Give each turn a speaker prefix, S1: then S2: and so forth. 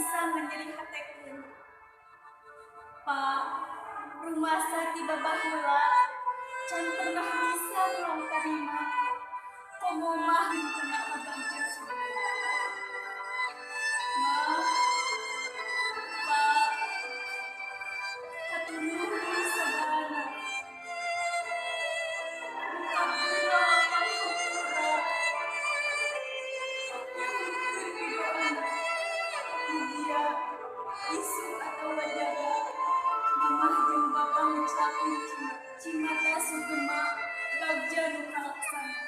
S1: bisa menjadi hatekeun. Pak, rumah tiba baheula can pernah bisa ulang tarima. Komo mah kena kabagja sebelah. Ma, Pak, hatur nuhun sabana. Buka pula lapang hampura. Nyamukkeun pidoana. Mugia isu atau wajaga. Mamah jeung Bapa ngucapkeun cimata sugema bagja nu kalaksana.